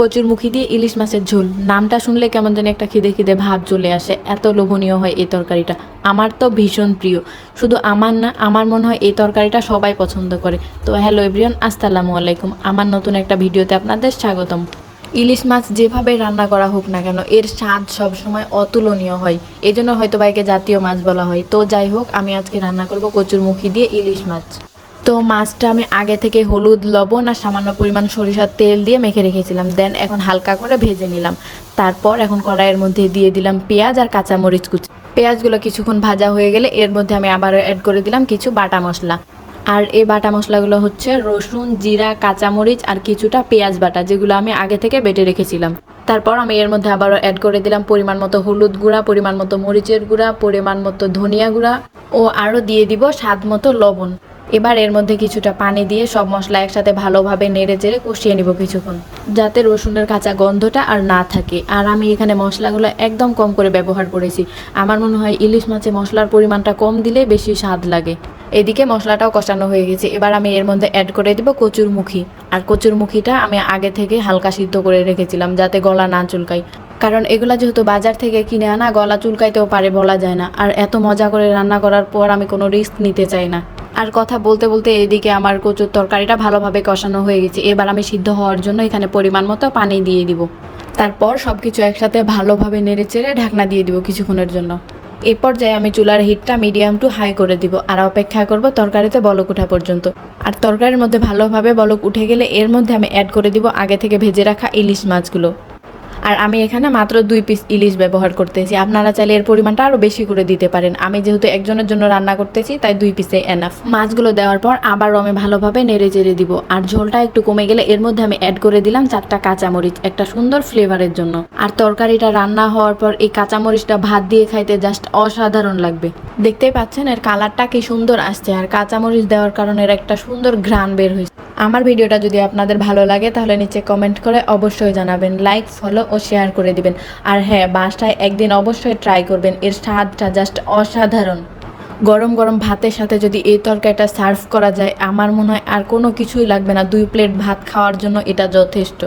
কচুরমুখী দিয়ে ইলিশ মাছের ঝোল নামটা শুনলে কেমন জানি একটা খিদে খিদে ভাব চলে আসে। এত লোভনীয় হয় এই তরকারিটা। আমার তো ভীষণ প্রিয়। শুধু আমার না, আমার মনে হয় এই তরকারিটা সবাই পছন্দ করে। তো হ্যালো এভরিওয়ান, আসসালামু আলাইকুম। আমার নতুন একটা ভিডিওতে আপনাদের স্বাগতম। ইলিশ মাছ যেভাবে রান্না করা হোক না কেন, এর স্বাদ সবসময় অতুলনীয় হয়। এই জন্য হয়তো বা একে জাতীয় মাছ বলা হয়। তো যাই হোক, আমি আজকে রান্না করব কচুরমুখী দিয়ে ইলিশ মাছ। তো মাছটা আমি আগে থেকে হলুদ, লবণ আর সামান্য পরিমাণ সরিষার তেল দিয়ে মেখে রেখেছিলাম। দেন এখন হালকা করে ভেজে নিলাম। তারপর এখন কড়াইয়ের মধ্যে দিয়ে দিলাম পেঁয়াজ আর কাঁচামরিচ কুচি। পেঁয়াজগুলো কিছুক্ষণ ভাজা হয়ে গেলে এর মধ্যে আমি আবারও অ্যাড করে দিলাম কিছু বাটা মশলা। আর এই বাটা মশলাগুলো হচ্ছে রসুন, জিরা, কাঁচামরিচ আর কিছুটা পেঁয়াজ বাটা, যেগুলো আমি আগে থেকে বেটে রেখেছিলাম। তারপর আমি এর মধ্যে আবারও অ্যাড করে দিলাম পরিমাণ মতো হলুদ গুঁড়া, পরিমাণ মতো মরিচের গুঁড়া, পরিমাণ মতো ধনিয়া গুঁড়া ও আরও দিয়ে দিব স্বাদ মতো লবণ। এবার এর মধ্যে কিছুটা পানি দিয়ে সব মশলা একসাথে ভালোভাবে নেড়ে চেড়ে কষিয়ে নিব কিছুক্ষণ, যাতে রসুনের কাঁচা গন্ধটা আর না থাকে। আর আমি এখানে মশলাগুলো একদম কম করে ব্যবহার করেছি। আমার মনে হয় ইলিশ মাছে মশলার পরিমাণটা কম দিলে বেশি স্বাদ লাগে। এদিকে মশলাটাও কষানো হয়ে গেছে। এবার আমি এর মধ্যে অ্যাড করে দিব কচুরমুখী। আর কচুরমুখীটা আমি আগে থেকে হালকা সিদ্ধ করে রেখেছিলাম, যাতে গলা না চুলকায়। কারণ এগুলা যেহেতু বাজার থেকে কিনে আনা, গলা চুলকাইতেও পারে, বলা যায় না। আর এত মজা করে রান্না করার পর আমি কোনো রিস্ক নিতে চাই না। আর কথা বলতে বলতে এদিকে আমার কচুর তরকারিটা ভালোভাবে কষানো হয়ে গেছে। এবার আমি সিদ্ধ হওয়ার জন্য এখানে পরিমাণ মতো পানি দিয়ে দিব। তারপর সব কিছু একসাথে ভালোভাবে নেড়ে চেড়ে ঢাকনা দিয়ে দিব কিছুক্ষণের জন্য। এই পর্যায়ে আমি চুলার হিটটা মিডিয়াম টু হাই করে দিব আর অপেক্ষা করব তরকারিতে বলক ওঠা পর্যন্ত। আর তরকারির মধ্যে ভালোভাবে বলক উঠে গেলে এর মধ্যে আমি অ্যাড করে দিব আগে থেকে ভেজে রাখা ইলিশ মাছগুলো। আর আমি এখানে মাত্র 2 পিস ইলিশ ব্যবহার করতেছি। আপনারা চাইলে এর পরিমাণটা আরও বেশি করে দিতে পারেন। আমি যেহেতু একজনের জন্য রান্না করতেছি, তাই 2 পিসে এনাফ। মাছগুলো দেওয়ার পর আবারও আমি ভালোভাবে নেড়ে চেড়ে দিব। আর ঝোলটা একটু কমে গেলে এর মধ্যে আমি অ্যাড করে দিলাম 4টা কাঁচামরিচ, একটা সুন্দর ফ্লেভারের জন্য। আর তরকারিটা রান্না হওয়ার পর এই কাঁচামরিচটা ভাত দিয়ে খাইতে জাস্ট অসাধারণ লাগবে। দেখতেই পাচ্ছেন এর কালারটা কি সুন্দর আসছে, আর কাঁচামরিচ দেওয়ার কারণে এর একটা সুন্দর ঘ্রাণ বের হয়েছে। আমার ভিডিওটা যদি আপনাদের ভালো লাগে তাহলে নিচে কমেন্ট করে অবশ্যই জানাবেন, লাইক, ফলো ও শেয়ার করে দিবেন। আর হ্যাঁ, বাসায় একদিন অবশ্যই ট্রাই করবেন। এর স্বাদটা জাস্ট অসাধারণ। গরম গরম ভাতের সাথে যদি এই তরকারিটা সার্ভ করা যায়, আমার মনে হয় আর কোনো কিছুই লাগবে না। 2 প্লেট ভাত খাওয়ার জন্য এটা যথেষ্ট।